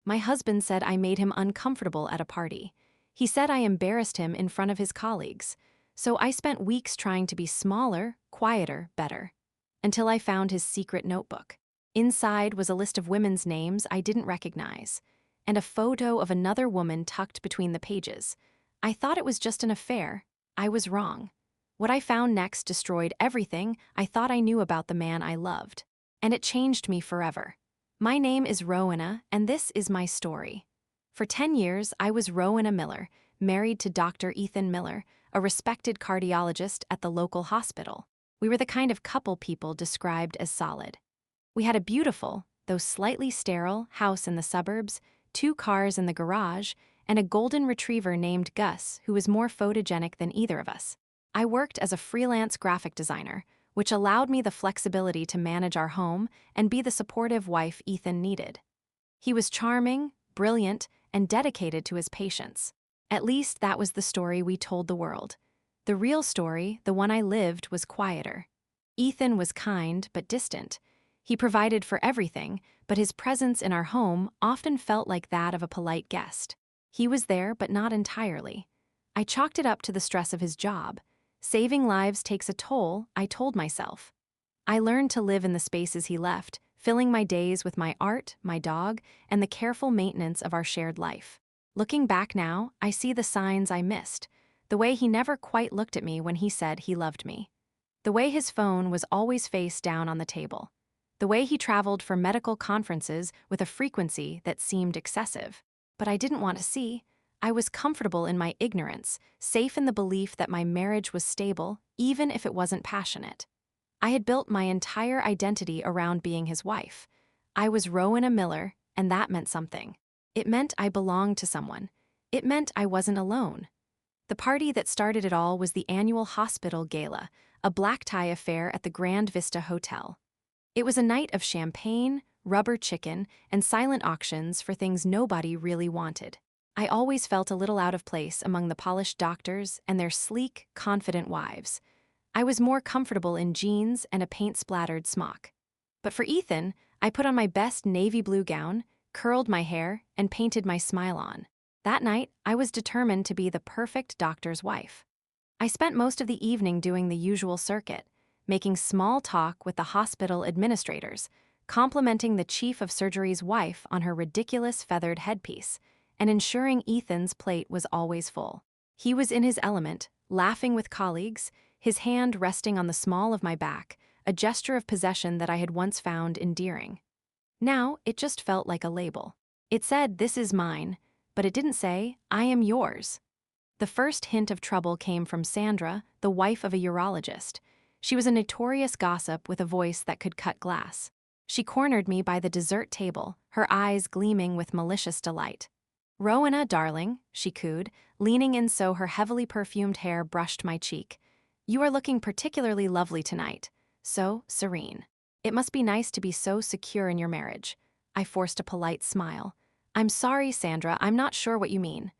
My husband said I made him uncomfortable at a party. He said I embarrassed him in front of his colleagues. So I spent weeks trying to be smaller, quieter, better. Until I found his secret notebook. Inside was a list of women's names I didn't recognize, and a photo of another woman tucked between the pages. I thought it was just an affair. I was wrong. What I found next destroyed everything I thought I knew about the man I loved. And it changed me forever. My name is Rowena, and this is my story. For 10 years, I was Rowena Miller, married to Dr. Ethan Miller, a respected cardiologist at the local hospital. We were the kind of couple people described as solid. We had a beautiful, though slightly sterile, house in the suburbs, 2 cars in the garage, and a golden retriever named Gus, who was more photogenic than either of us. I worked as a freelance graphic designer, which allowed me the flexibility to manage our home and be the supportive wife Ethan needed. He was charming, brilliant, and dedicated to his patients. At least that was the story we told the world. The real story, the one I lived, was quieter. Ethan was kind but distant. He provided for everything, but his presence in our home often felt like that of a polite guest. He was there, but not entirely. I chalked it up to the stress of his job. Saving lives takes a toll, I told myself. I learned to live in the spaces he left, filling my days with my art, my dog, and the careful maintenance of our shared life. Looking back now, I see the signs I missed. The way he never quite looked at me when he said he loved me. The way his phone was always face down on the table. The way he traveled for medical conferences with a frequency that seemed excessive. But I didn't want to see. I was comfortable in my ignorance, safe in the belief that my marriage was stable, even if it wasn't passionate. I had built my entire identity around being his wife. I was Rowena Miller, and that meant something. It meant I belonged to someone. It meant I wasn't alone. The party that started it all was the annual hospital gala, a black tie affair at the Grand Vista Hotel. It was a night of champagne, rubber chicken, and silent auctions for things nobody really wanted. I always felt a little out of place among the polished doctors and their sleek, confident wives. I was more comfortable in jeans and a paint-splattered smock. But for Ethan, I put on my best navy blue gown, curled my hair, and painted my smile on. That night, I was determined to be the perfect doctor's wife. I spent most of the evening doing the usual circuit, making small talk with the hospital administrators, complimenting the chief of surgery's wife on her ridiculous feathered headpiece, and ensuring Ethan's plate was always full. He was in his element, laughing with colleagues, his hand resting on the small of my back, a gesture of possession that I had once found endearing. Now, it just felt like a label. It said, "This is mine," but it didn't say, "I am yours." The first hint of trouble came from Sandra, the wife of a urologist. She was a notorious gossip with a voice that could cut glass. She cornered me by the dessert table, her eyes gleaming with malicious delight. "Rowena, darling," she cooed, leaning in so her heavily perfumed hair brushed my cheek. "You are looking particularly lovely tonight. So serene. It must be nice to be so secure in your marriage." I forced a polite smile. "I'm sorry, Sandra, I'm not sure what you mean."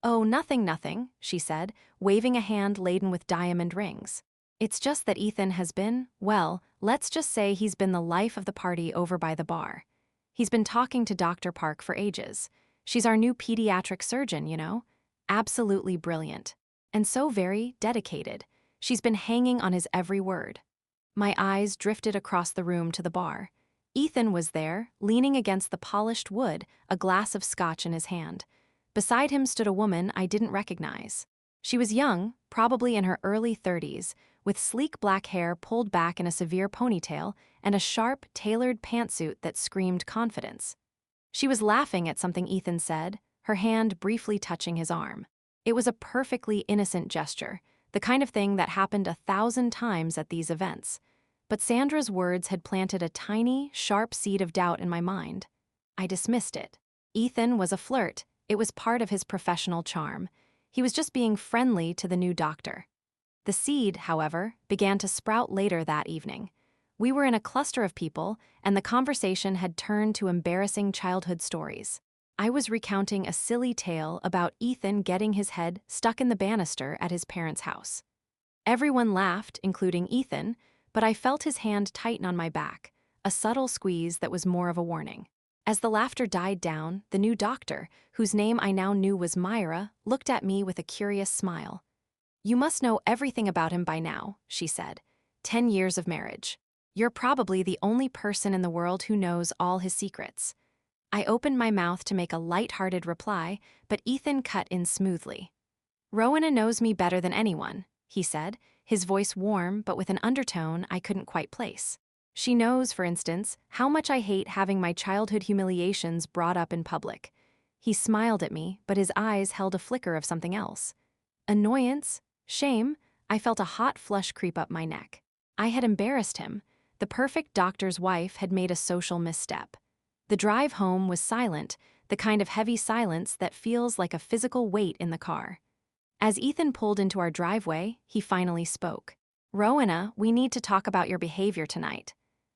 "Oh, nothing," she said, waving a hand laden with diamond rings. "It's just that Ethan has been, well, let's just say he's been the life of the party over by the bar. He's been talking to Dr. Park for ages. She's our new pediatric surgeon, you know? Absolutely brilliant. And so very dedicated. She's been hanging on his every word." My eyes drifted across the room to the bar. Ethan was there, leaning against the polished wood, a glass of scotch in his hand. Beside him stood a woman I didn't recognize. She was young, probably in her early 30s, with sleek black hair pulled back in a severe ponytail and a sharp, tailored pantsuit that screamed confidence. She was laughing at something Ethan said, her hand briefly touching his arm. It was a perfectly innocent gesture, the kind of thing that happened 1,000 times at these events. But Sandra's words had planted a tiny, sharp seed of doubt in my mind. I dismissed it. Ethan was a flirt. It was part of his professional charm. He was just being friendly to the new doctor. The seed, however, began to sprout later that evening. We were in a cluster of people, and the conversation had turned to embarrassing childhood stories. I was recounting a silly tale about Ethan getting his head stuck in the banister at his parents' house. Everyone laughed, including Ethan, but I felt his hand tighten on my back, a subtle squeeze that was more of a warning. As the laughter died down, the new doctor, whose name I now knew was Myra, looked at me with a curious smile. "You must know everything about him by now," she said. 10 years of marriage. You're probably the only person in the world who knows all his secrets." I opened my mouth to make a light-hearted reply, but Ethan cut in smoothly. "Rowena knows me better than anyone," he said, his voice warm but with an undertone I couldn't quite place. "She knows, for instance, how much I hate having my childhood humiliations brought up in public." He smiled at me, but his eyes held a flicker of something else. Annoyance? Shame? I felt a hot flush creep up my neck. I had embarrassed him. The perfect doctor's wife had made a social misstep. The drive home was silent, the kind of heavy silence that feels like a physical weight in the car. As Ethan pulled into our driveway, he finally spoke. "Rowena, we need to talk about your behavior tonight."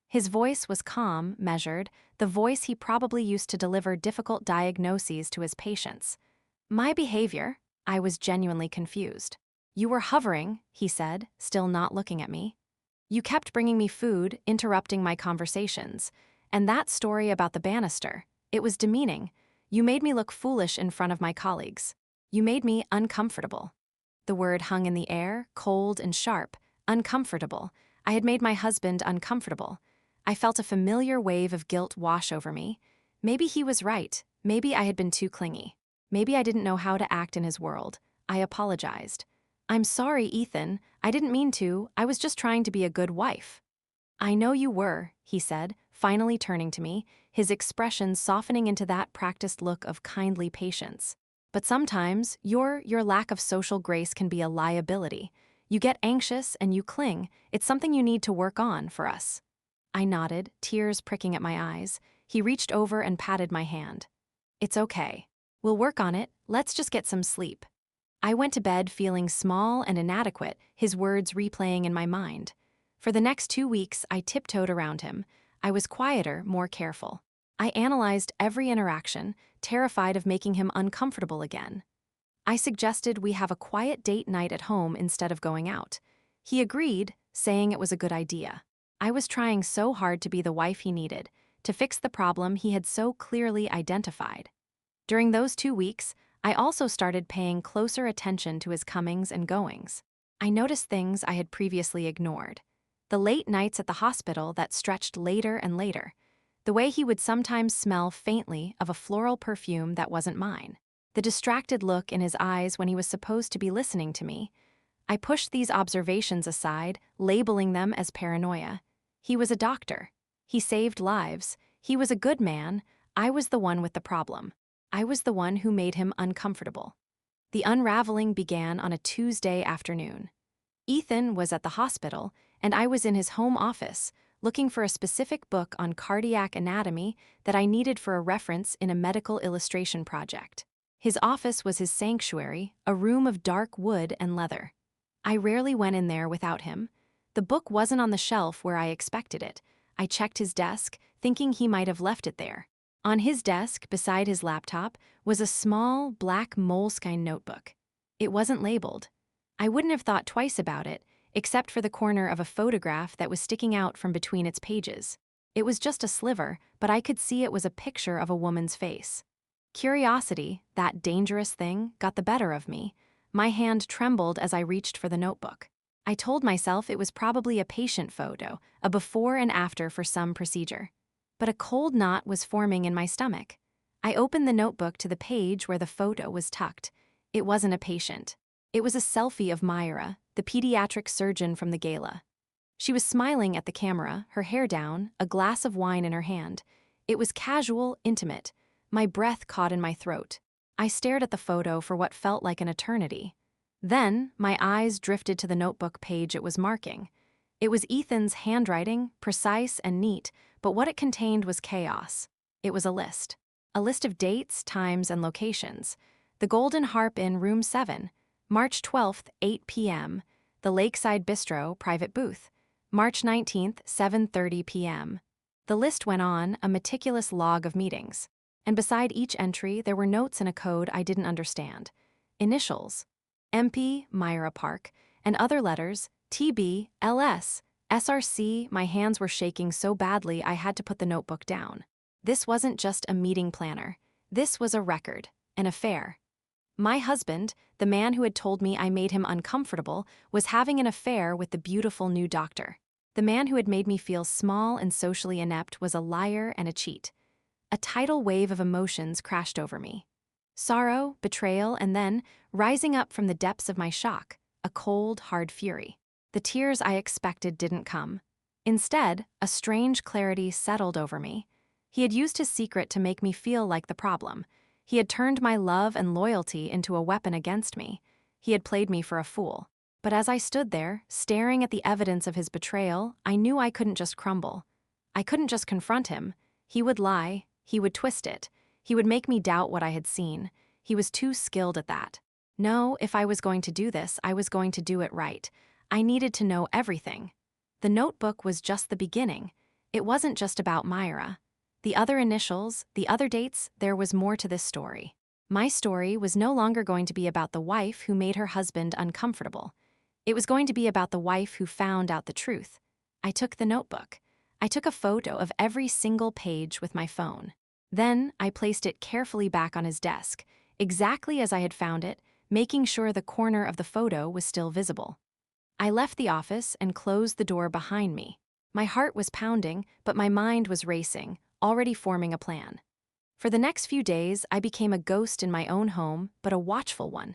His voice was calm, measured, the voice he probably used to deliver difficult diagnoses to his patients. "My behavior?" I was genuinely confused. "You were hovering," he said, still not looking at me. "You kept bringing me food, interrupting my conversations. And that story about the banister, it was demeaning. You made me look foolish in front of my colleagues. You made me uncomfortable." The word hung in the air, cold and sharp. Uncomfortable. I had made my husband uncomfortable. I felt a familiar wave of guilt wash over me. Maybe he was right. Maybe I had been too clingy. Maybe I didn't know how to act in his world. I apologized. "I'm sorry, Ethan. I didn't mean to. I was just trying to be a good wife." "I know you were," he said, finally turning to me, his expression softening into that practiced look of kindly patience. "But sometimes, your lack of social grace can be a liability. You get anxious and you cling. It's something you need to work on for us." I nodded, tears pricking at my eyes. He reached over and patted my hand. "It's okay. We'll work on it. Let's just get some sleep." I went to bed feeling small and inadequate, his words replaying in my mind. For the next 2 weeks, I tiptoed around him. I was quieter, more careful. I analyzed every interaction, terrified of making him uncomfortable again. I suggested we have a quiet date night at home instead of going out. He agreed, saying it was a good idea. I was trying so hard to be the wife he needed, to fix the problem he had so clearly identified. During those 2 weeks, I also started paying closer attention to his comings and goings. I noticed things I had previously ignored. The late nights at the hospital that stretched later and later. The way he would sometimes smell faintly of a floral perfume that wasn't mine. The distracted look in his eyes when he was supposed to be listening to me. I pushed these observations aside, labeling them as paranoia. He was a doctor. He saved lives. He was a good man. I was the one with the problem. I was the one who made him uncomfortable. The unraveling began on a Tuesday afternoon. Ethan was at the hospital, and I was in his home office, looking for a specific book on cardiac anatomy that I needed for a reference in a medical illustration project. His office was his sanctuary, a room of dark wood and leather. I rarely went in there without him. The book wasn't on the shelf where I expected it. I checked his desk, thinking he might have left it there. On his desk, beside his laptop, was a small, black moleskine notebook. It wasn't labeled. I wouldn't have thought twice about it, except for the corner of a photograph that was sticking out from between its pages. It was just a sliver, but I could see it was a picture of a woman's face. Curiosity, that dangerous thing, got the better of me. My hand trembled as I reached for the notebook. I told myself it was probably a patient photo, a before and after for some procedure. But a cold knot was forming in my stomach. I opened the notebook to the page where the photo was tucked. It wasn't a patient. It was a selfie of Myra, the pediatric surgeon from the gala. She was smiling at the camera, her hair down, a glass of wine in her hand. It was casual, intimate. My breath caught in my throat. I stared at the photo for what felt like an eternity. Then, my eyes drifted to the notebook page it was marking. It was Ethan's handwriting, precise and neat, but what it contained was chaos. It was a list. A list of dates, times, and locations. The Golden Harp Inn, Room 7. March 12th, 8 p.m. The Lakeside Bistro, private booth. March 19th, 7:30 p.m. The list went on, a meticulous log of meetings. And beside each entry, there were notes in a code I didn't understand. Initials. MP, Myra Park, and other letters, TB, LS, SRC. My hands were shaking so badly I had to put the notebook down. This wasn't just a meeting planner. This was a record, an affair. My husband, the man who had told me I made him uncomfortable, was having an affair with the beautiful new doctor. The man who had made me feel small and socially inept was a liar and a cheat. A tidal wave of emotions crashed over me. Sorrow, betrayal, and then, rising up from the depths of my shock, a cold, hard fury. The tears I expected didn't come. Instead, a strange clarity settled over me. He had used his secret to make me feel like the problem. He had turned my love and loyalty into a weapon against me. He had played me for a fool. But as I stood there, staring at the evidence of his betrayal, I knew I couldn't just crumble. I couldn't just confront him. He would lie. He would twist it. He would make me doubt what I had seen. He was too skilled at that. No, if I was going to do this, I was going to do it right. I needed to know everything. The notebook was just the beginning. It wasn't just about Myra. The other initials, the other dates, there was more to this story. My story was no longer going to be about the wife who made her husband uncomfortable. It was going to be about the wife who found out the truth. I took the notebook. I took a photo of every single page with my phone. Then I placed it carefully back on his desk, exactly as I had found it, making sure the corner of the photo was still visible. I left the office and closed the door behind me. My heart was pounding, but my mind was racing, already forming a plan. For the next few days, I became a ghost in my own home, but a watchful one.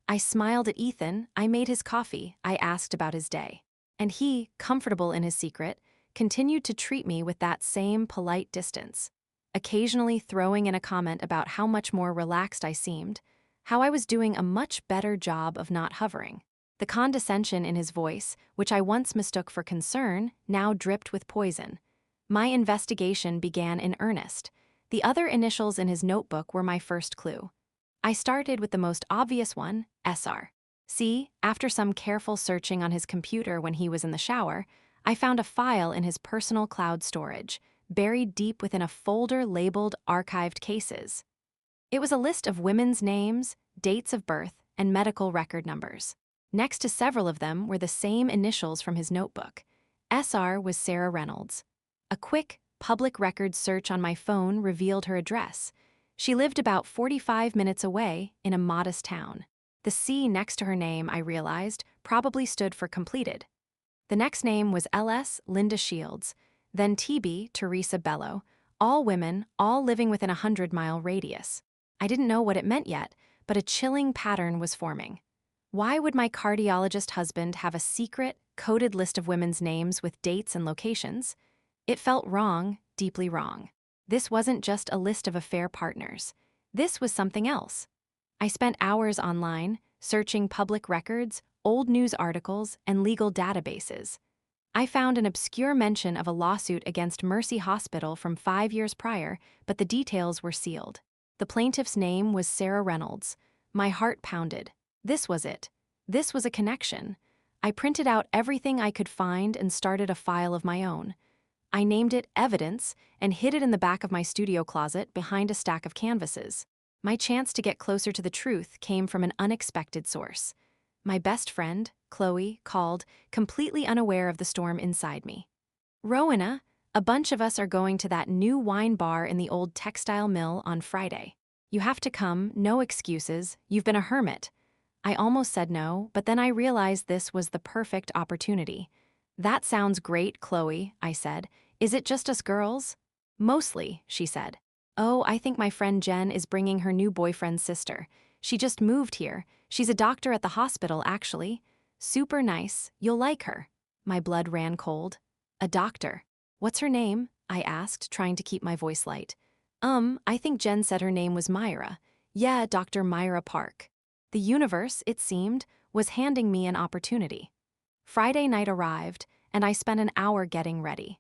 I smiled at Ethan, I made his coffee, I asked about his day. And he, comfortable in his secret, continued to treat me with that same polite distance, occasionally throwing in a comment about how much more relaxed I seemed, how I was doing a much better job of not hovering. The condescension in his voice, which I once mistook for concern, now dripped with poison. My investigation began in earnest. The other initials in his notebook were my first clue. I started with the most obvious one, SR. See, after some careful searching on his computer when he was in the shower, I found a file in his personal cloud storage, buried deep within a folder labeled Archived Cases. It was a list of women's names, dates of birth, and medical record numbers. Next to several of them were the same initials from his notebook. SR was Sarah Reynolds. A quick, public records search on my phone revealed her address. She lived about 45 minutes away in a modest town. The C next to her name, I realized, probably stood for completed. The next name was LS Linda Shields, then TB Teresa Bello, all women, all living within a 100-mile radius. I didn't know what it meant yet, but a chilling pattern was forming. Why would my cardiologist husband have a secret, coded list of women's names with dates and locations? It felt wrong, deeply wrong. This wasn't just a list of affair partners. This was something else. I spent hours online, searching public records, old news articles, and legal databases. I found an obscure mention of a lawsuit against Mercy Hospital from 5 years prior, but the details were sealed. The plaintiff's name was Sarah Reynolds. My heart pounded. This was it. This was a connection. I printed out everything I could find and started a file of my own. I named it Evidence and hid it in the back of my studio closet behind a stack of canvases. My chance to get closer to the truth came from an unexpected source. My best friend, Chloe, called, completely unaware of the storm inside me. "Rowena, a bunch of us are going to that new wine bar in the old textile mill on Friday. You have to come, no excuses, you've been a hermit." I almost said no, but then I realized this was the perfect opportunity. "That sounds great, Chloe," I said. "Is it just us girls?" "Mostly," she said. "Oh, I think my friend Jen is bringing her new boyfriend's sister. She just moved here. She's a doctor at the hospital, actually. Super nice, you'll like her." My blood ran cold. "A doctor. What's her name?" I asked, trying to keep my voice light. I think Jen said her name was Myra. Yeah, Dr. Myra Park." The universe, it seemed, was handing me an opportunity. Friday night arrived, and I spent an hour getting ready.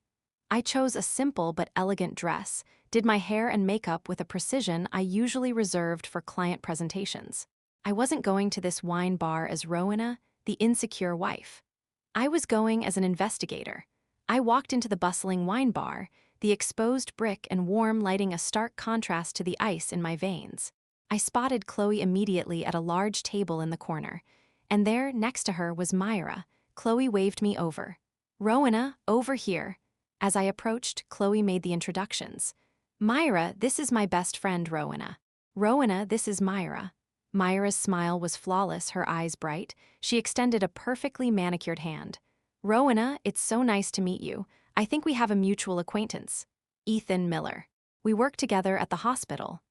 I chose a simple but elegant dress, did my hair and makeup with a precision I usually reserved for client presentations. I wasn't going to this wine bar as Rowena, the insecure wife. I was going as an investigator. I walked into the bustling wine bar, the exposed brick and warm lighting a stark contrast to the ice in my veins. I spotted Chloe immediately at a large table in the corner, and there, next to her, was Myra. Chloe waved me over. "Rowena, over here." As I approached, Chloe made the introductions. Myra, this is my best friend, Rowena. Rowena, this is Myra. Myra's smile was flawless, her eyes bright. She extended a perfectly manicured hand. Rowena, it's so nice to meet you. I think we have a mutual acquaintance. Ethan Miller. We work together at the hospital.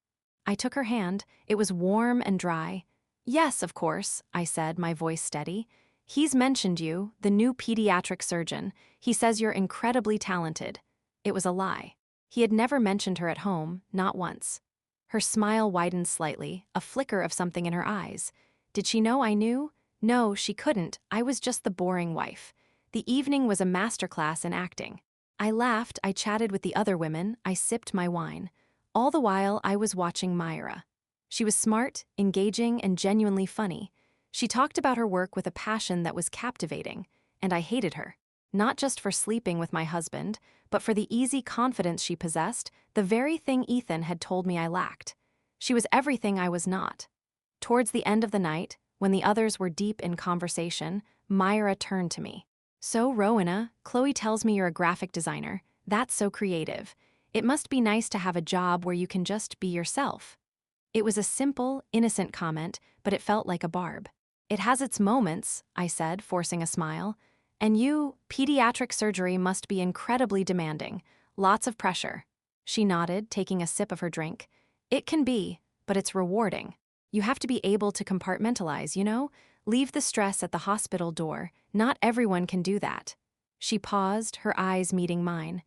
I took her hand. It was warm and dry. Yes, of course, I said, my voice steady. He's mentioned you, the new pediatric surgeon. He says you're incredibly talented. It was a lie. He had never mentioned her at home, not once. Her smile widened slightly, a flicker of something in her eyes. Did she know I knew? No, she couldn't. I was just the boring wife. The evening was a masterclass in acting. I laughed, I chatted with the other women, I sipped my wine. All the while, I was watching Myra. She was smart, engaging, and genuinely funny. She talked about her work with a passion that was captivating, and I hated her. Not just for sleeping with my husband, but for the easy confidence she possessed, the very thing Ethan had told me I lacked. She was everything I was not. Towards the end of the night, when the others were deep in conversation, Myra turned to me. So, Rowena, Chloe tells me you're a graphic designer. That's so creative. It must be nice to have a job where you can just be yourself. It was a simple, innocent comment, but it felt like a barb. It has its moments, I said, forcing a smile. And you, pediatric surgery must be incredibly demanding. Lots of pressure. She nodded, taking a sip of her drink. It can be, but it's rewarding. You have to be able to compartmentalize, you know? Leave the stress at the hospital door. Not everyone can do that. She paused, her eyes meeting mine.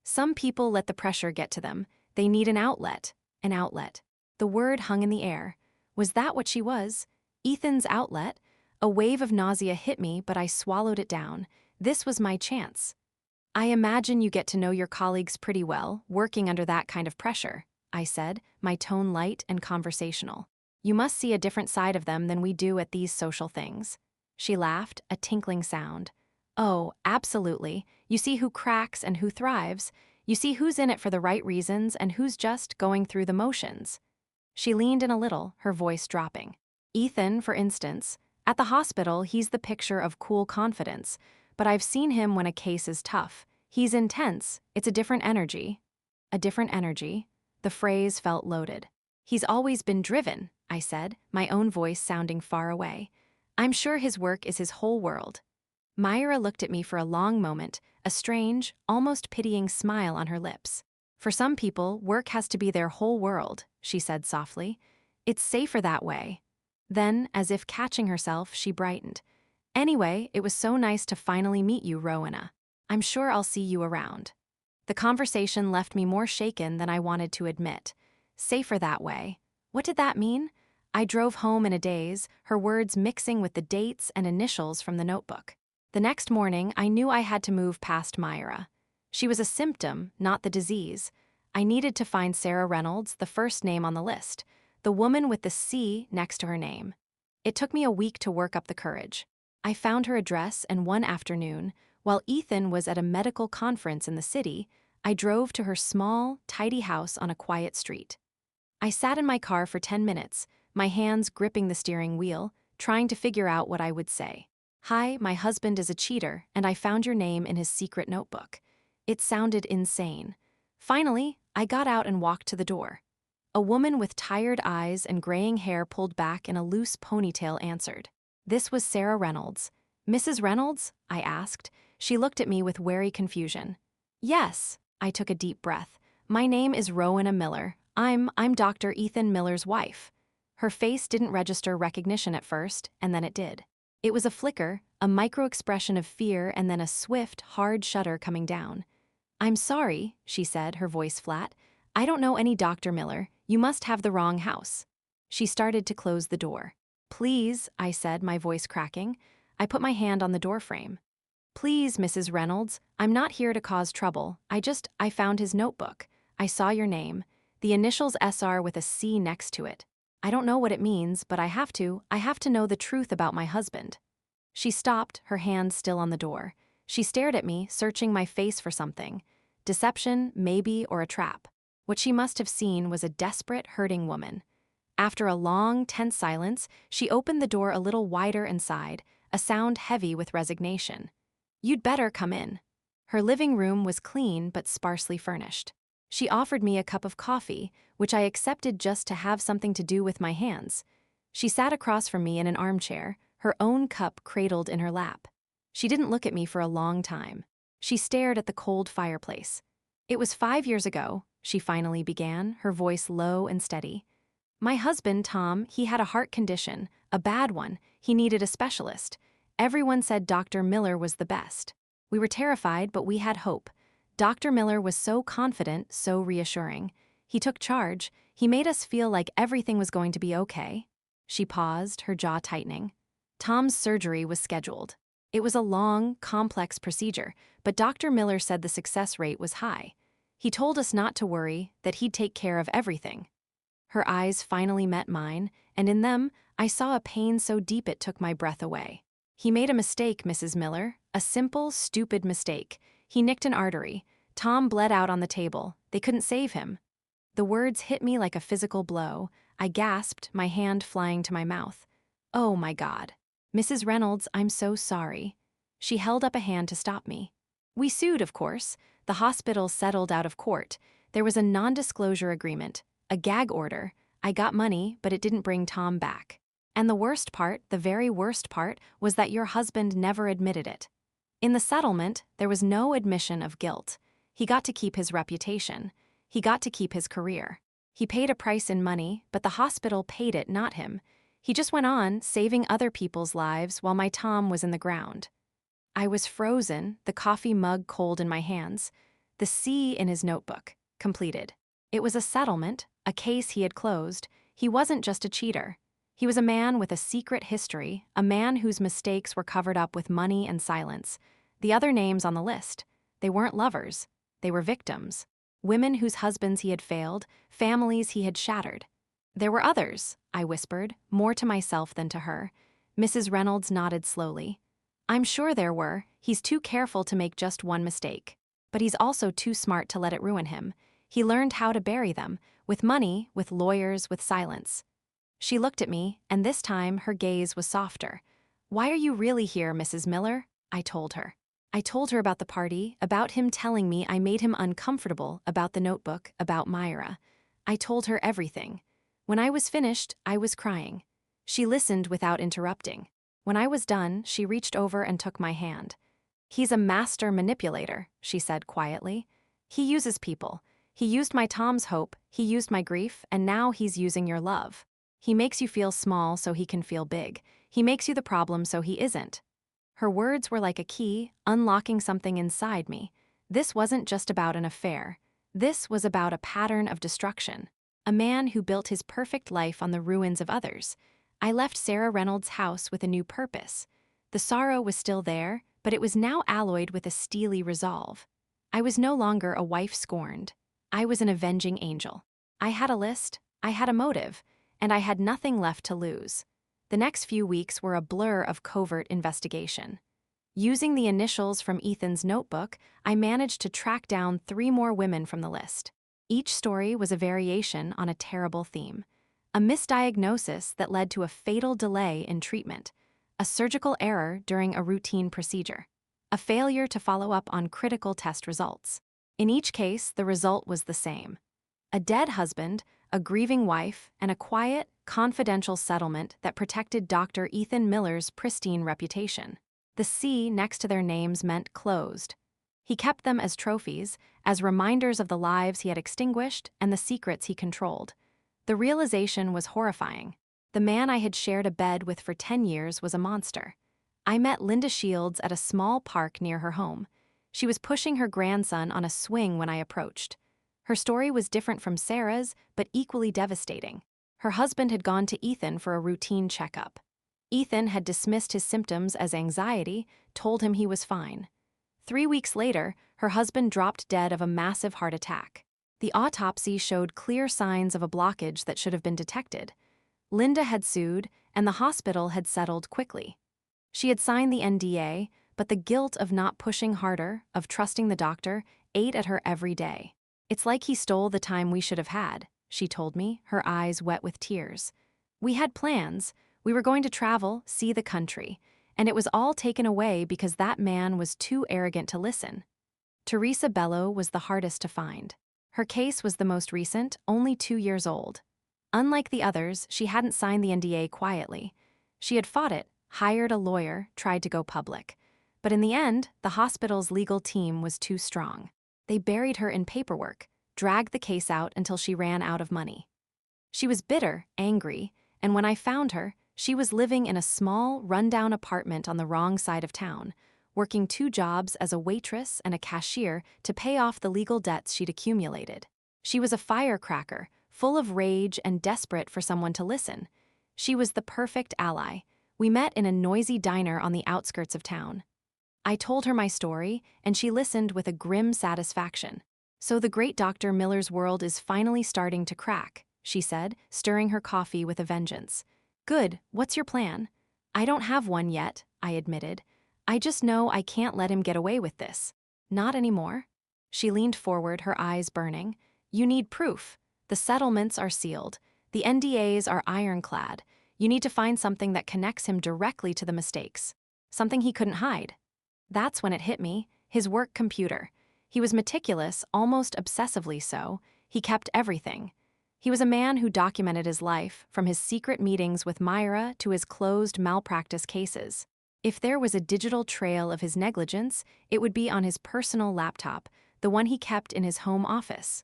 Some people let the pressure get to them. They need an outlet. An outlet. The word hung in the air. Was that what she was? Ethan's outlet? A wave of nausea hit me, but I swallowed it down. This was my chance. I imagine you get to know your colleagues pretty well, working under that kind of pressure, I said, my tone light and conversational. You must see a different side of them than we do at these social things. She laughed, a tinkling sound. Oh, absolutely. You see who cracks and who thrives. You see who's in it for the right reasons and who's just going through the motions. She leaned in a little, her voice dropping. Ethan, for instance, at the hospital, he's the picture of cool confidence, but I've seen him when a case is tough. He's intense. It's a different energy. A different energy. The phrase felt loaded. He's always been driven, I said, my own voice sounding far away. I'm sure his work is his whole world. Myra looked at me for a long moment, a strange, almost pitying smile on her lips. For some people, work has to be their whole world, she said softly. It's safer that way. Then, as if catching herself, she brightened. Anyway, it was so nice to finally meet you, Rowena. I'm sure I'll see you around. The conversation left me more shaken than I wanted to admit. Safer that way. What did that mean? I drove home in a daze, her words mixing with the dates and initials from the notebook. The next morning, I knew I had to move past Myra. She was a symptom, not the disease. I needed to find Sarah Reynolds, the first name on the list, the woman with the C next to her name. It took me a week to work up the courage. I found her address, and one afternoon, while Ethan was at a medical conference in the city, I drove to her small, tidy house on a quiet street. I sat in my car for 10 minutes, my hands gripping the steering wheel, trying to figure out what I would say. Hi, my husband is a cheater, and I found your name in his secret notebook. It sounded insane. Finally, I got out and walked to the door. A woman with tired eyes and graying hair pulled back in a loose ponytail answered. This was Sarah Reynolds. Mrs. Reynolds? I asked. She looked at me with wary confusion. Yes, I took a deep breath. My name is Rowena Miller. I'm Dr. Ethan Miller's wife. Her face didn't register recognition at first, and then it did. It was a flicker, a micro-expression of fear, and then a swift, hard shudder coming down. I'm sorry, she said, her voice flat. I don't know any Dr. Miller. You must have the wrong house. She started to close the door. Please, I said, my voice cracking. I put my hand on the doorframe. Please, Mrs. Reynolds, I'm not here to cause trouble. I found his notebook. I saw your name. The initials SR with a C next to it. I don't know what it means, but I have to know the truth about my husband. She stopped, her hand still on the door. She stared at me, searching my face for something. Deception, maybe, or a trap. What she must have seen was a desperate, hurting woman. After a long, tense silence, she opened the door a little wider and sighed, a sound heavy with resignation. You'd better come in. Her living room was clean but sparsely furnished. She offered me a cup of coffee, which I accepted just to have something to do with my hands. She sat across from me in an armchair, her own cup cradled in her lap. She didn't look at me for a long time. She stared at the cold fireplace. "It was 5 years ago," she finally began, her voice low and steady. "My husband, Tom, he had a heart condition, a bad one. He needed a specialist. Everyone said Dr. Miller was the best. We were terrified, but we had hope. Dr. Miller was so confident, so reassuring. He took charge. He made us feel like everything was going to be okay." She paused, her jaw tightening. Tom's surgery was scheduled. It was a long, complex procedure, but Dr. Miller said the success rate was high. He told us not to worry, that he'd take care of everything. Her eyes finally met mine, and in them, I saw a pain so deep it took my breath away. "He made a mistake, Mrs. Miller, a simple, stupid mistake. He nicked an artery. Tom bled out on the table. They couldn't save him." The words hit me like a physical blow. I gasped, my hand flying to my mouth. "Oh my God. Mrs. Reynolds, I'm so sorry." She held up a hand to stop me. "We sued, of course. The hospital settled out of court. There was a non-disclosure agreement, a gag order. I got money, but it didn't bring Tom back. And the worst part, the very worst part, was that your husband never admitted it. In the settlement, there was no admission of guilt. He got to keep his reputation. He got to keep his career. He paid a price in money, but the hospital paid it, not him. He just went on, saving other people's lives while my Tom was in the ground." I was frozen, the coffee mug cold in my hands. The C in his notebook, completed. It was a settlement, a case he had closed. He wasn't just a cheater. He was a man with a secret history, a man whose mistakes were covered up with money and silence. The other names on the list, they weren't lovers. They were victims. Women whose husbands he had failed, families he had shattered. "There were others," I whispered, more to myself than to her. Mrs. Reynolds nodded slowly. "I'm sure there were. He's too careful to make just one mistake. But he's also too smart to let it ruin him. He learned how to bury them, with money, with lawyers, with silence." She looked at me, and this time her gaze was softer. "Why are you really here, Mrs. Miller?" I told her. I told her about the party, about him telling me I made him uncomfortable, about the notebook, about Myra. I told her everything. When I was finished, I was crying. She listened without interrupting. When I was done, she reached over and took my hand. "He's a master manipulator," she said quietly. "He uses people. He used my Tom's hope, he used my grief, and now he's using your love. He makes you feel small so he can feel big. He makes you the problem so he isn't." Her words were like a key, unlocking something inside me. This wasn't just about an affair. This was about a pattern of destruction. A man who built his perfect life on the ruins of others. I left Sarah Reynolds' house with a new purpose. The sorrow was still there, but it was now alloyed with a steely resolve. I was no longer a wife scorned. I was an avenging angel. I had a list, I had a motive, and I had nothing left to lose. The next few weeks were a blur of covert investigation. Using the initials from Ethan's notebook, I managed to track down 3 more women from the list. Each story was a variation on a terrible theme. A misdiagnosis that led to a fatal delay in treatment. A surgical error during a routine procedure. A failure to follow up on critical test results. In each case, the result was the same. A dead husband, a grieving wife, and a quiet, confidential settlement that protected Dr. Ethan Miller's pristine reputation. The C next to their names meant closed. He kept them as trophies, as reminders of the lives he had extinguished and the secrets he controlled. The realization was horrifying. The man I had shared a bed with for 10 years was a monster. I met Linda Shields at a small park near her home. She was pushing her grandson on a swing when I approached. Her story was different from Sarah's, but equally devastating. Her husband had gone to Ethan for a routine checkup. Ethan had dismissed his symptoms as anxiety, told him he was fine. 3 weeks later, her husband dropped dead of a massive heart attack. The autopsy showed clear signs of a blockage that should have been detected. Linda had sued, and the hospital had settled quickly. She had signed the NDA, but the guilt of not pushing harder, of trusting the doctor, ate at her every day. "It's like he stole the time we should have had," she told me, her eyes wet with tears. "We had plans. We were going to travel, see the country, and it was all taken away because that man was too arrogant to listen." Teresa Bello was the hardest to find. Her case was the most recent, only 2 years old. Unlike the others, she hadn't signed the NDA quietly. She had fought it, hired a lawyer, tried to go public. But in the end, the hospital's legal team was too strong. They buried her in paperwork, dragged the case out until she ran out of money. She was bitter, angry, and when I found her, she was living in a small, rundown apartment on the wrong side of town, working 2 jobs as a waitress and a cashier to pay off the legal debts she'd accumulated. She was a firecracker, full of rage and desperate for someone to listen. She was the perfect ally. We met in a noisy diner on the outskirts of town. I told her my story, and she listened with a grim satisfaction. "So the great Dr. Miller's world is finally starting to crack," she said, stirring her coffee with a vengeance. "Good, what's your plan?" "I don't have one yet," I admitted. "I just know I can't let him get away with this." "Not anymore?" She leaned forward, her eyes burning. "You need proof. The settlements are sealed. The NDAs are ironclad. You need to find something that connects him directly to the mistakes. Something he couldn't hide." That's when it hit me, his work computer. He was meticulous, almost obsessively so. He kept everything. He was a man who documented his life, from his secret meetings with Myra to his closed malpractice cases. If there was a digital trail of his negligence, it would be on his personal laptop, the one he kept in his home office.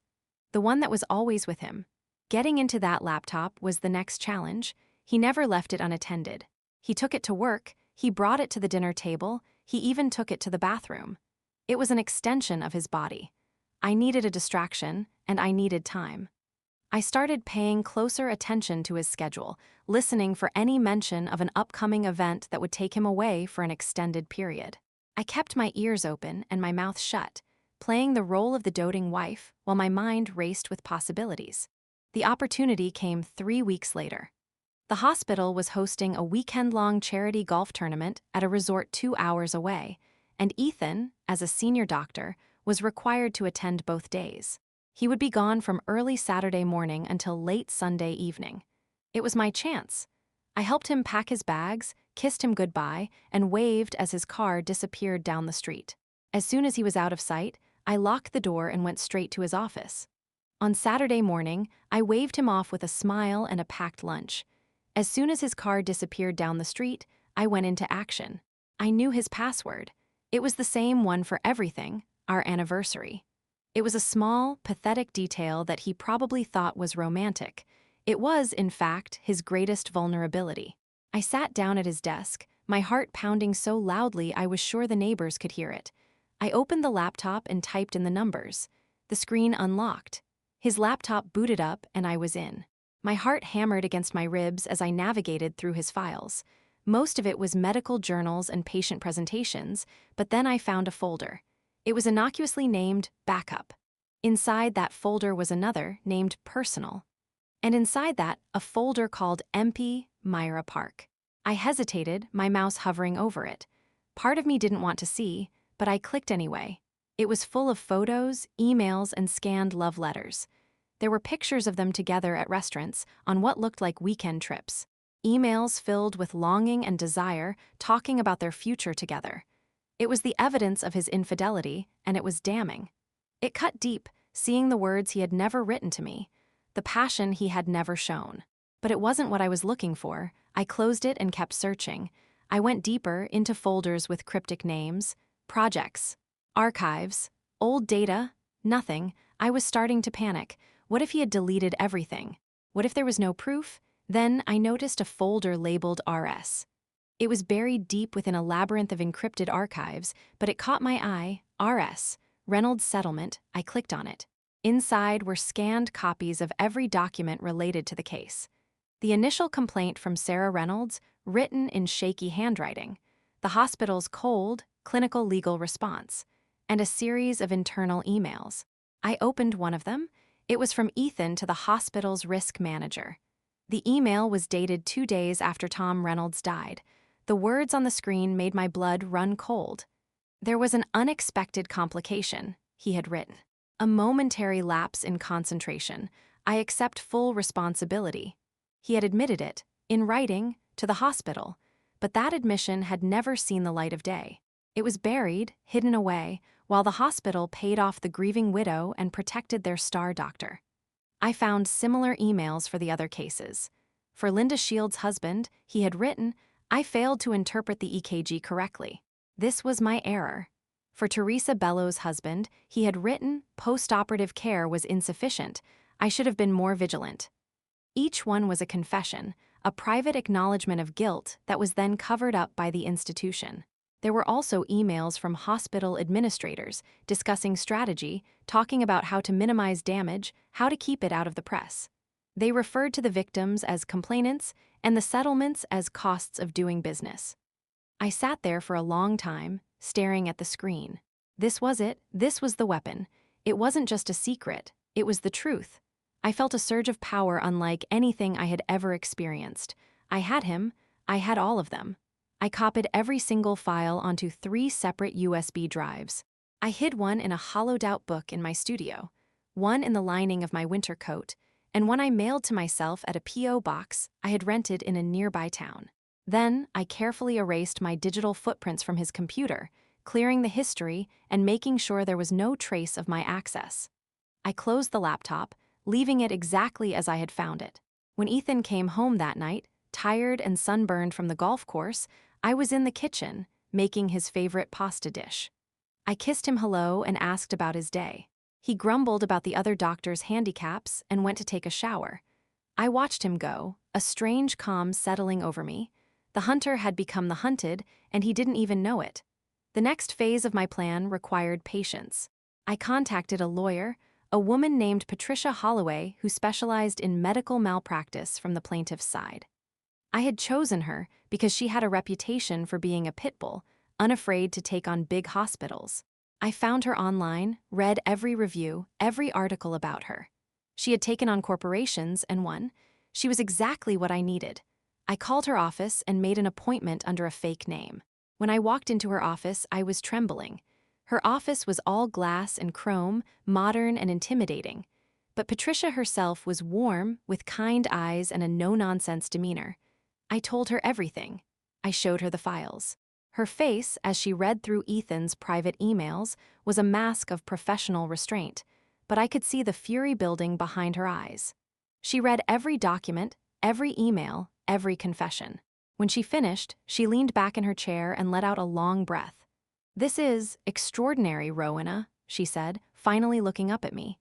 The one that was always with him. Getting into that laptop was the next challenge. He never left it unattended. He took it to work, he brought it to the dinner table, he even took it to the bathroom. It was an extension of his body. I needed a distraction, and I needed time. I started paying closer attention to his schedule, listening for any mention of an upcoming event that would take him away for an extended period. I kept my ears open and my mouth shut, playing the role of the doting wife while my mind raced with possibilities. The opportunity came 3 weeks later. The hospital was hosting a weekend-long charity golf tournament at a resort 2 hours away, and Ethan, as a senior doctor, was required to attend both days. He would be gone from early Saturday morning until late Sunday evening. It was my chance. I helped him pack his bags, kissed him goodbye, and waved as his car disappeared down the street. As soon as he was out of sight, I locked the door and went straight to his office. On Saturday morning, I waved him off with a smile and a packed lunch. As soon as his car disappeared down the street, I went into action. I knew his password. It was the same one for everything, our anniversary. It was a small, pathetic detail that he probably thought was romantic. It was, in fact, his greatest vulnerability. I sat down at his desk, my heart pounding so loudly I was sure the neighbors could hear it. I opened the laptop and typed in the numbers. The screen unlocked. His laptop booted up and I was in. My heart hammered against my ribs as I navigated through his files. Most of it was medical journals and patient presentations, but then I found a folder. It was innocuously named Backup. Inside that folder was another, named Personal. And inside that, a folder called MP Myra Park. I hesitated, my mouse hovering over it. Part of me didn't want to see, but I clicked anyway. It was full of photos, emails, and scanned love letters. There were pictures of them together at restaurants on what looked like weekend trips. Emails filled with longing and desire, talking about their future together. It was the evidence of his infidelity, and it was damning. It cut deep, seeing the words he had never written to me, the passion he had never shown. But it wasn't what I was looking for. I closed it and kept searching. I went deeper into folders with cryptic names, projects, archives, old data, nothing. I was starting to panic. What if he had deleted everything? What if there was no proof? Then I noticed a folder labeled RS. It was buried deep within a labyrinth of encrypted archives, but it caught my eye. RS, Reynolds Settlement. I clicked on it. Inside were scanned copies of every document related to the case. The initial complaint from Sarah Reynolds, written in shaky handwriting. The hospital's cold, clinical legal response. And a series of internal emails. I opened one of them. It was from Ethan to the hospital's risk manager. The email was dated 2 days after Tom Reynolds died. The words on the screen made my blood run cold. There was an unexpected complication, he had written. A momentary lapse in concentration. I accept full responsibility. He had admitted it, in writing, to the hospital, but that admission had never seen the light of day. It was buried, hidden away, while the hospital paid off the grieving widow and protected their star doctor. I found similar emails for the other cases. For Linda Shields' husband, he had written, "I failed to interpret the EKG correctly. This was my error." For Teresa Bellows' husband, he had written, "Post-operative care was insufficient. I should have been more vigilant." Each one was a confession, a private acknowledgement of guilt that was then covered up by the institution. There were also emails from hospital administrators discussing strategy, talking about how to minimize damage, how to keep it out of the press. They referred to the victims as complainants and the settlements as costs of doing business. I sat there for a long time, staring at the screen. This was it. This was the weapon. It wasn't just a secret. It was the truth. I felt a surge of power unlike anything I had ever experienced. I had him. I had all of them. I copied every single file onto 3 separate USB drives. I hid one in a hollowed-out book in my studio, one in the lining of my winter coat, and one I mailed to myself at a P.O. box I had rented in a nearby town. Then, I carefully erased my digital footprints from his computer, clearing the history and making sure there was no trace of my access. I closed the laptop, leaving it exactly as I had found it. When Ethan came home that night, tired and sunburned from the golf course, I was in the kitchen, making his favorite pasta dish. I kissed him hello and asked about his day. He grumbled about the other doctor's handicaps and went to take a shower. I watched him go, a strange calm settling over me. The hunter had become the hunted, and he didn't even know it. The next phase of my plan required patience. I contacted a lawyer, a woman named Patricia Holloway who specialized in medical malpractice from the plaintiff's side. I had chosen her because she had a reputation for being a pit bull, unafraid to take on big hospitals. I found her online, read every review, every article about her. She had taken on corporations and won. She was exactly what I needed. I called her office and made an appointment under a fake name. When I walked into her office, I was trembling. Her office was all glass and chrome, modern and intimidating. But Patricia herself was warm, with kind eyes and a no-nonsense demeanor. I told her everything. I showed her the files. Her face, as she read through Ethan's private emails, was a mask of professional restraint, but I could see the fury building behind her eyes. She read every document, every email, every confession. When she finished, she leaned back in her chair and let out a long breath. "This is extraordinary, Rowena," she said, finally looking up at me.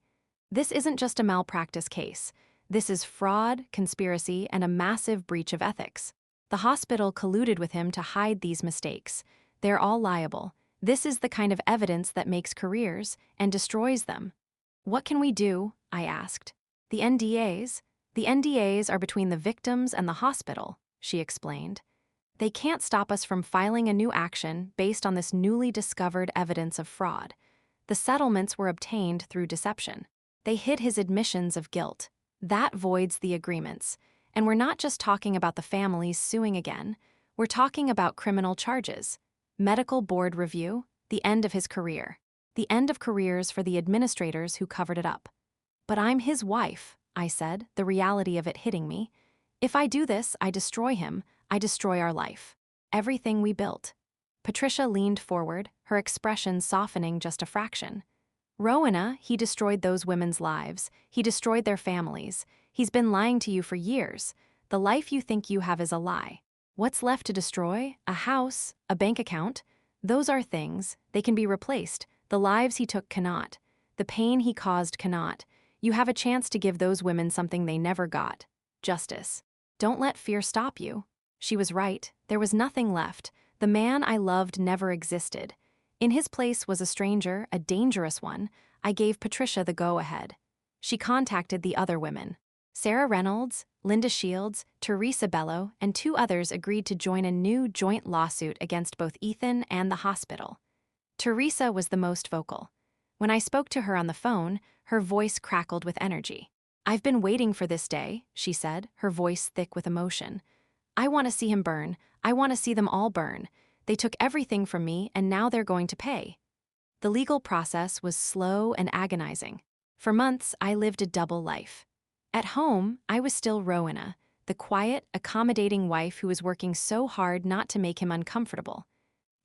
"This isn't just a malpractice case. This is fraud, conspiracy, and a massive breach of ethics. The hospital colluded with him to hide these mistakes. They're all liable. This is the kind of evidence that makes careers and destroys them." "What can we do?" I asked. "The NDAs? The NDAs are between the victims and the hospital," she explained. "They can't stop us from filing a new action based on this newly discovered evidence of fraud. The settlements were obtained through deception. They hid his admissions of guilt. That voids the agreements. And we're not just talking about the families suing again. We're talking about criminal charges, medical board review, the end of his career, the end of careers for the administrators who covered it up." "But I'm his wife," I said, the reality of it hitting me. "If I do this, I destroy him. I destroy our life. Everything we built." Patricia leaned forward, her expression softening just a fraction. "Rowena, he destroyed those women's lives. He destroyed their families. He's been lying to you for years. The life you think you have is a lie. What's left to destroy? A house, a bank account? Those are things. They can be replaced. The lives he took cannot. The pain he caused cannot. You have a chance to give those women something they never got. Justice. Don't let fear stop you." She was right. There was nothing left. The man I loved never existed. In his place was a stranger, a dangerous one. I gave Patricia the go-ahead. She contacted the other women. Sarah Reynolds, Linda Shields, Teresa Bello, and 2 others agreed to join a new joint lawsuit against both Ethan and the hospital. Teresa was the most vocal. When I spoke to her on the phone, her voice crackled with energy. "I've been waiting for this day," she said, her voice thick with emotion. "I want to see him burn. I want to see them all burn. They took everything from me, and now they're going to pay." The legal process was slow and agonizing. For months, I lived a double life. At home, I was still Rowena, the quiet, accommodating wife who was working so hard not to make him uncomfortable.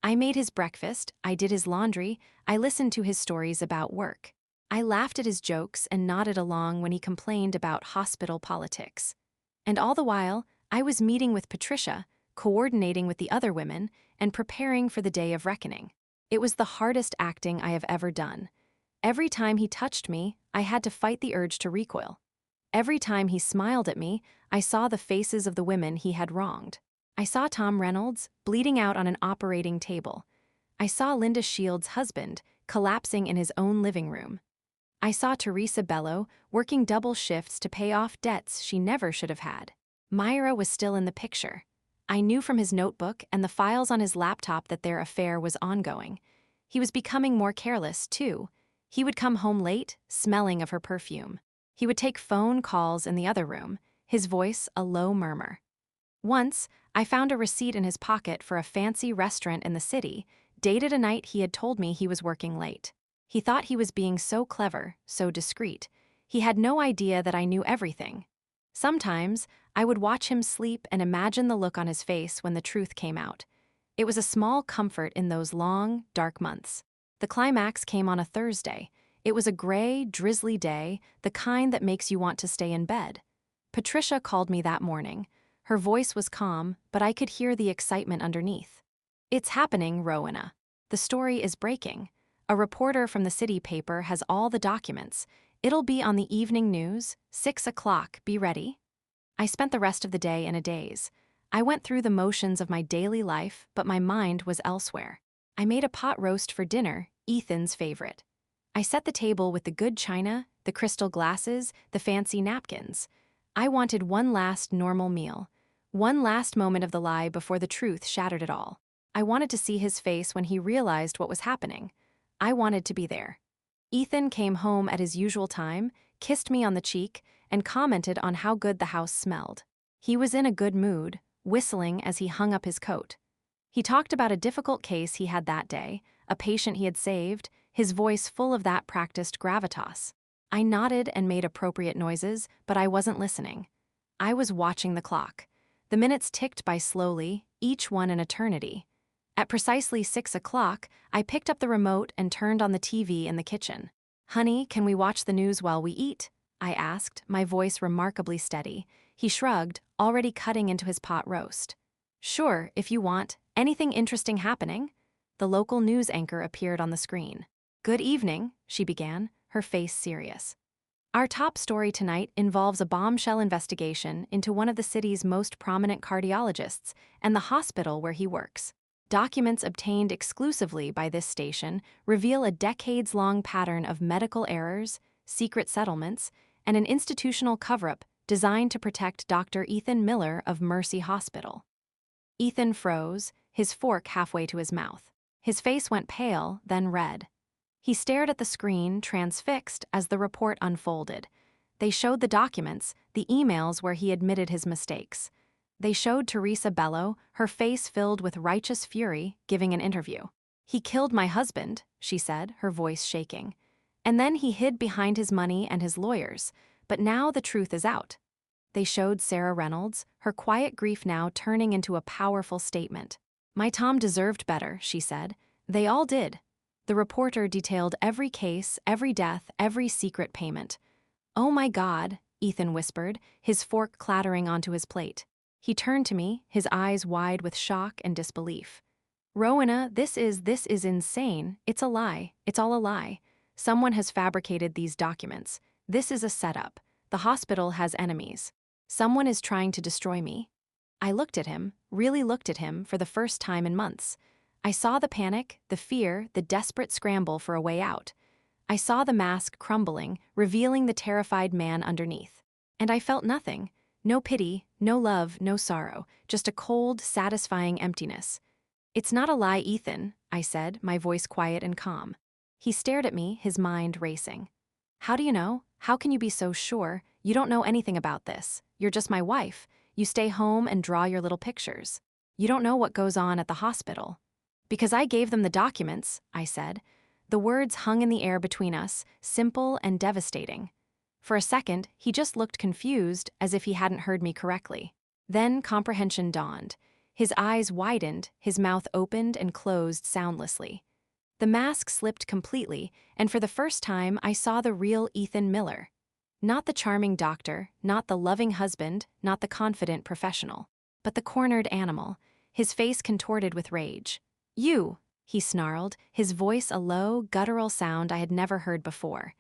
I made his breakfast, I did his laundry, I listened to his stories about work. I laughed at his jokes and nodded along when he complained about hospital politics. And all the while, I was meeting with Patricia, coordinating with the other women, and preparing for the day of reckoning. It was the hardest acting I have ever done. Every time he touched me, I had to fight the urge to recoil. Every time he smiled at me, I saw the faces of the women he had wronged. I saw Tom Reynolds bleeding out on an operating table. I saw Linda Shields' husband collapsing in his own living room. I saw Teresa Bello working double shifts to pay off debts she never should have had. Myra was still in the picture. I knew from his notebook and the files on his laptop that their affair was ongoing. He was becoming more careless, too. He would come home late, smelling of her perfume. He would take phone calls in the other room, his voice a low murmur. Once, I found a receipt in his pocket for a fancy restaurant in the city, dated a night he had told me he was working late. He thought he was being so clever, so discreet. He had no idea that I knew everything. Sometimes, I would watch him sleep and imagine the look on his face when the truth came out. It was a small comfort in those long, dark months. The climax came on a Thursday. It was a gray, drizzly day, the kind that makes you want to stay in bed. Patricia called me that morning. Her voice was calm, but I could hear the excitement underneath. "It's happening, Rowena. The story is breaking. A reporter from the city paper has all the documents. It'll be on the evening news, 6 o'clock, be ready." I spent the rest of the day in a daze. I went through the motions of my daily life, but my mind was elsewhere. I made a pot roast for dinner, Ethan's favorite. I set the table with the good china, the crystal glasses, the fancy napkins. I wanted one last normal meal. One last moment of the lie before the truth shattered it all. I wanted to see his face when he realized what was happening. I wanted to be there. Ethan came home at his usual time, kissed me on the cheek, and commented on how good the house smelled. He was in a good mood, whistling as he hung up his coat. He talked about a difficult case he had that day, a patient he had saved, his voice full of that practiced gravitas. I nodded and made appropriate noises, but I wasn't listening. I was watching the clock. The minutes ticked by slowly, each one an eternity. At precisely 6 o'clock, I picked up the remote and turned on the TV in the kitchen. "Honey, can we watch the news while we eat?" I asked, my voice remarkably steady. He shrugged, already cutting into his pot roast. "Sure, if you want. Anything interesting happening?" The local news anchor appeared on the screen. "Good evening," she began, her face serious. "Our top story tonight involves a bombshell investigation into one of the city's most prominent cardiologists and the hospital where he works. Documents obtained exclusively by this station reveal a decades-long pattern of medical errors, secret settlements, and an institutional cover-up designed to protect Dr. Ethan Miller of Mercy Hospital." Ethan froze, his fork halfway to his mouth. His face went pale, then red. He stared at the screen, transfixed, as the report unfolded. They showed the documents, the emails where he admitted his mistakes. They showed Teresa Bello, her face filled with righteous fury, giving an interview. "He killed my husband," she said, her voice shaking. "And then he hid behind his money and his lawyers. But now the truth is out." They showed Sarah Reynolds, her quiet grief now turning into a powerful statement. "My Tom deserved better," she said. "They all did." The reporter detailed every case, every death, every secret payment. "Oh my God," Ethan whispered, his fork clattering onto his plate. He turned to me, his eyes wide with shock and disbelief. "Rowena, this is insane. It's a lie. It's all a lie. Someone has fabricated these documents. This is a setup. The hospital has enemies. Someone is trying to destroy me." I looked at him, really looked at him for the first time in months. I saw the panic, the fear, the desperate scramble for a way out. I saw the mask crumbling, revealing the terrified man underneath. And I felt nothing. No pity, no love, no sorrow, just a cold, satisfying emptiness. "It's not a lie, Ethan," I said, my voice quiet and calm. He stared at me, his mind racing. "How do you know? How can you be so sure? You don't know anything about this. You're just my wife. You stay home and draw your little pictures. You don't know what goes on at the hospital." "Because I gave them the documents," I said. The words hung in the air between us, simple and devastating. For a second, he just looked confused, as if he hadn't heard me correctly. Then comprehension dawned. His eyes widened, his mouth opened and closed soundlessly. The mask slipped completely, and for the first time I saw the real Ethan Miller. Not the charming doctor, not the loving husband, not the confident professional, but the cornered animal, his face contorted with rage. "You," he snarled, his voice a low, guttural sound I had never heard before.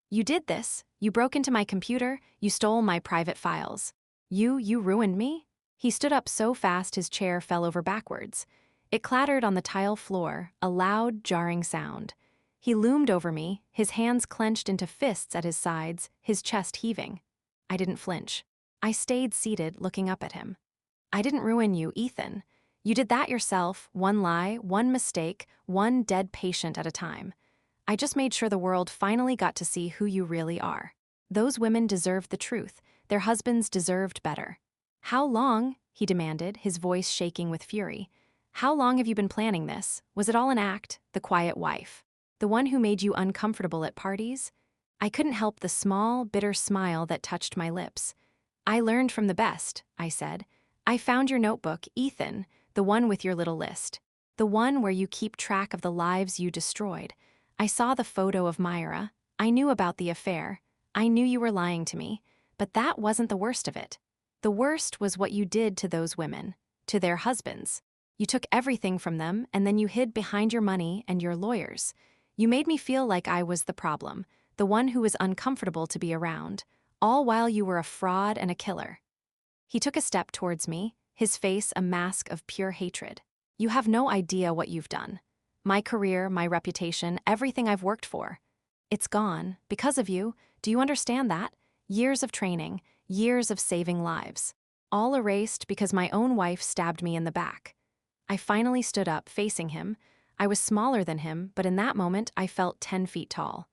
"You did this. You broke into my computer, you stole my private files. You ruined me?" He stood up so fast his chair fell over backwards. It clattered on the tile floor, a loud, jarring sound. He loomed over me, his hands clenched into fists at his sides, his chest heaving. I didn't flinch. I stayed seated, looking up at him. "I didn't ruin you, Ethan. You did that yourself, one lie, one mistake, one dead patient at a time. I just made sure the world finally got to see who you really are. Those women deserved the truth. Their husbands deserved better." "How long?" he demanded, his voice shaking with fury. "How long have you been planning this? Was it all an act, the quiet wife? The one who made you uncomfortable at parties?" I couldn't help the small, bitter smile that touched my lips. "I learned from the best," I said. "I found your notebook, Ethan, the one with your little list. The one where you keep track of the lives you destroyed. I saw the photo of Myra. I knew about the affair. I knew you were lying to me. But that wasn't the worst of it. The worst was what you did to those women, to their husbands. You took everything from them, and then you hid behind your money and your lawyers. You made me feel like I was the problem, the one who was uncomfortable to be around, all while you were a fraud and a killer." He took a step towards me, his face a mask of pure hatred. "You have no idea what you've done. My career, my reputation, everything I've worked for. It's gone, because of you. Do you understand that? Years of training, years of saving lives. All erased because my own wife stabbed me in the back." I finally stood up, facing him. I was smaller than him, but in that moment I felt 10 feet tall.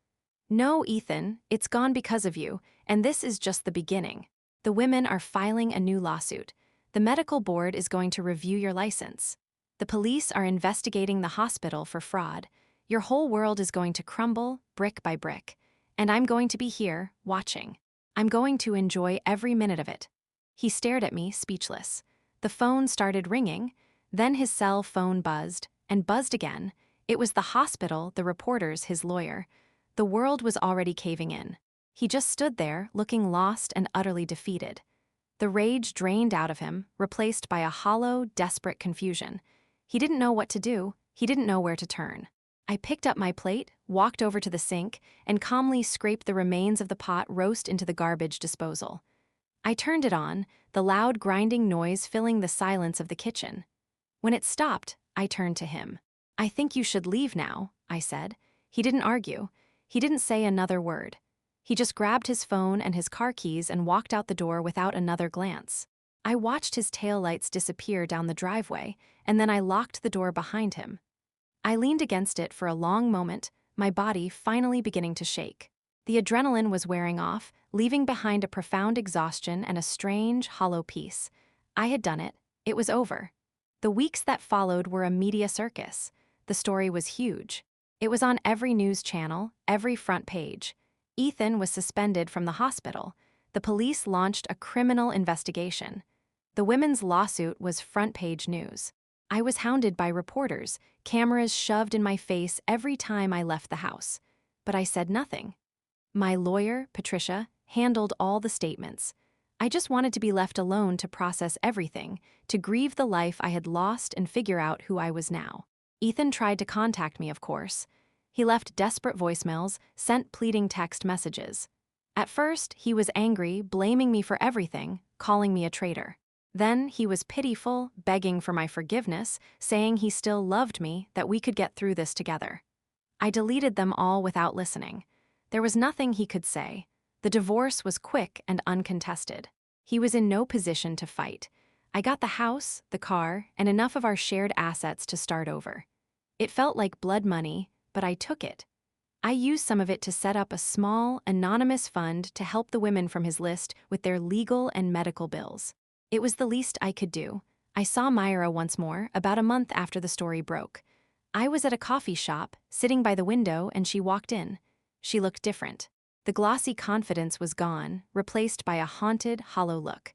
"No, Ethan, it's gone because of you, and this is just the beginning. The women are filing a new lawsuit. The medical board is going to review your license. The police are investigating the hospital for fraud. Your whole world is going to crumble, brick by brick. And I'm going to be here, watching. I'm going to enjoy every minute of it." He stared at me, speechless. The phone started ringing, then his cell phone buzzed, and buzzed again. It was the hospital, the reporters, his lawyer. The world was already caving in. He just stood there, looking lost and utterly defeated. The rage drained out of him, replaced by a hollow, desperate confusion. He didn't know what to do, he didn't know where to turn. I picked up my plate, walked over to the sink, and calmly scraped the remains of the pot roast into the garbage disposal. I turned it on, the loud grinding noise filling the silence of the kitchen. When it stopped, I turned to him. "I think you should leave now," I said. He didn't argue. He didn't say another word. He just grabbed his phone and his car keys and walked out the door without another glance. I watched his taillights disappear down the driveway, and then I locked the door behind him. I leaned against it for a long moment, my body finally beginning to shake. The adrenaline was wearing off, leaving behind a profound exhaustion and a strange, hollow peace. I had done it. It was over. The weeks that followed were a media circus. The story was huge. It was on every news channel, every front page. Ethan was suspended from the hospital. The police launched a criminal investigation. The women's lawsuit was front-page news. I was hounded by reporters, cameras shoved in my face every time I left the house. But I said nothing. My lawyer, Patricia, handled all the statements. I just wanted to be left alone to process everything, to grieve the life I had lost and figure out who I was now. Ethan tried to contact me, of course. He left desperate voicemails, sent pleading text messages. At first, he was angry, blaming me for everything, calling me a traitor. Then he was pitiful, begging for my forgiveness, saying he still loved me, that we could get through this together. I deleted them all without listening. There was nothing he could say. The divorce was quick and uncontested. He was in no position to fight. I got the house, the car, and enough of our shared assets to start over. It felt like blood money, but I took it. I used some of it to set up a small, anonymous fund to help the women from his list with their legal and medical bills. It was the least I could do. I saw Myra once more, about a month after the story broke. I was at a coffee shop, sitting by the window, and she walked in. She looked different. The glossy confidence was gone, replaced by a haunted, hollow look.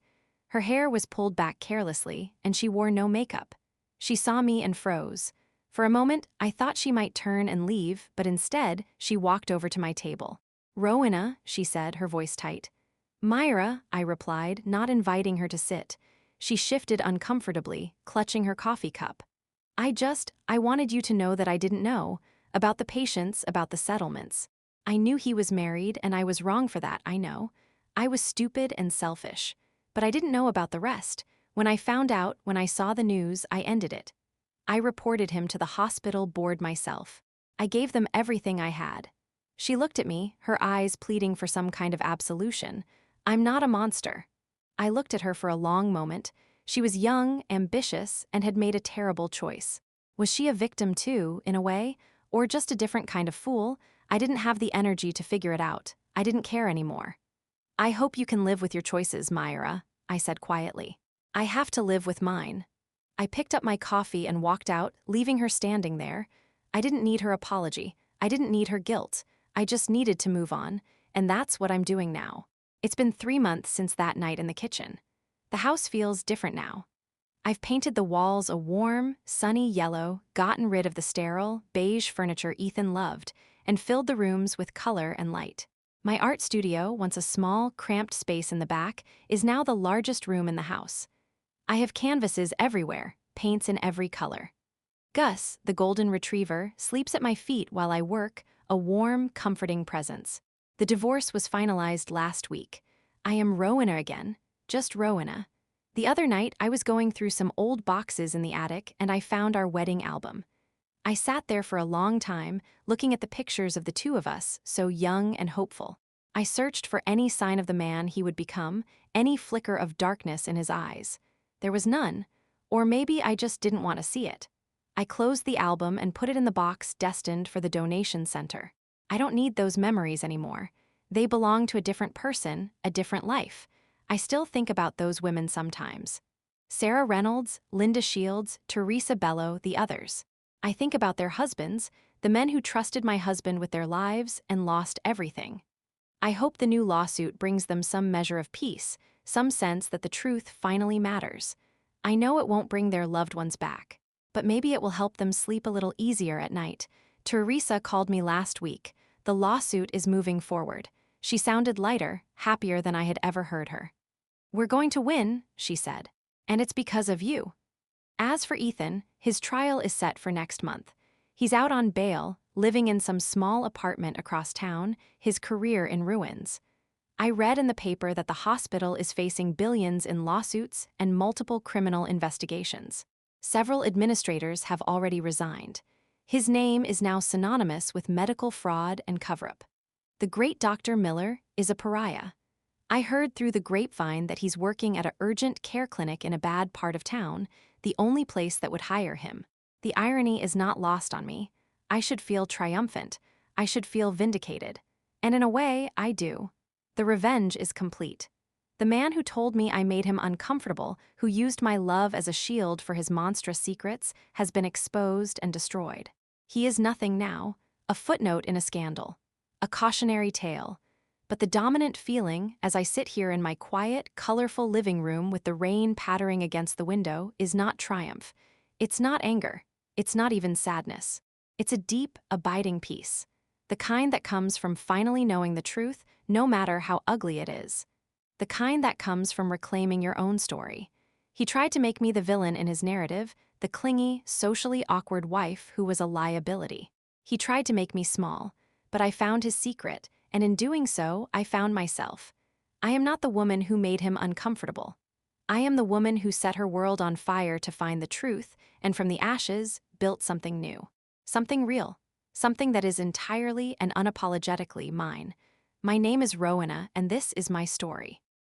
Her hair was pulled back carelessly, and she wore no makeup. She saw me and froze. For a moment, I thought she might turn and leave, but instead, she walked over to my table. "Rowena," she said, her voice tight. "Myra," I replied, not inviting her to sit. She shifted uncomfortably, clutching her coffee cup. I wanted you to know that I didn't know. About the patients, about the settlements. I knew he was married, and I was wrong for that, I know. I was stupid and selfish. But I didn't know about the rest. When I found out, when I saw the news, I ended it. I reported him to the hospital board myself. I gave them everything I had." She looked at me, her eyes pleading for some kind of absolution. "I'm not a monster." I looked at her for a long moment. She was young, ambitious, and had made a terrible choice. Was she a victim too, in a way? Or just a different kind of fool? I didn't have the energy to figure it out. I didn't care anymore. "I hope you can live with your choices, Myra," I said quietly. "I have to live with mine." I picked up my coffee and walked out, leaving her standing there. I didn't need her apology. I didn't need her guilt. I just needed to move on, and that's what I'm doing now. It's been 3 months since that night in the kitchen. The house feels different now. I've painted the walls a warm, sunny yellow, gotten rid of the sterile, beige furniture Ethan loved, and filled the rooms with color and light. My art studio, once a small, cramped space in the back, is now the largest room in the house. I have canvases everywhere, paints in every color. Gus, the golden retriever, sleeps at my feet while I work, a warm, comforting presence. The divorce was finalized last week. I am Rowena again, just Rowena. The other night, I was going through some old boxes in the attic and I found our wedding album. I sat there for a long time, looking at the pictures of the two of us, so young and hopeful. I searched for any sign of the man he would become, any flicker of darkness in his eyes. There was none, or maybe I just didn't want to see it. I closed the album and put it in the box destined for the donation center. I don't need those memories anymore. They belong to a different person, a different life. I still think about those women sometimes. Sarah Reynolds, Linda Shields, Teresa Bello, the others. I think about their husbands, the men who trusted my husband with their lives and lost everything. I hope the new lawsuit brings them some measure of peace, some sense that the truth finally matters. I know it won't bring their loved ones back, but maybe it will help them sleep a little easier at night. Teresa called me last week. The lawsuit is moving forward. She sounded lighter, happier than I had ever heard her. "We're going to win," she said, "and it's because of you." As for Ethan, his trial is set for next month. He's out on bail, living in some small apartment across town, his career in ruins. I read in the paper that the hospital is facing billions in lawsuits and multiple criminal investigations. Several administrators have already resigned. His name is now synonymous with medical fraud and cover-up. The great Dr. Miller is a pariah. I heard through the grapevine that he's working at an urgent care clinic in a bad part of town, the only place that would hire him. The irony is not lost on me. I should feel triumphant. I should feel vindicated. And in a way, I do. The revenge is complete. The man who told me I made him uncomfortable, who used my love as a shield for his monstrous secrets, has been exposed and destroyed. He is nothing now, a footnote in a scandal, a cautionary tale. But the dominant feeling, as I sit here in my quiet, colorful living room with the rain pattering against the window, is not triumph. It's not anger. It's not even sadness. It's a deep, abiding peace. The kind that comes from finally knowing the truth, no matter how ugly it is. The kind that comes from reclaiming your own story. He tried to make me the villain in his narrative, the clingy, socially awkward wife who was a liability. He tried to make me small, but I found his secret, and in doing so, I found myself. I am not the woman who made him uncomfortable. I am the woman who set her world on fire to find the truth, and from the ashes, built something new. Something real. Something that is entirely and unapologetically mine. My name is Rowena, and this is my story.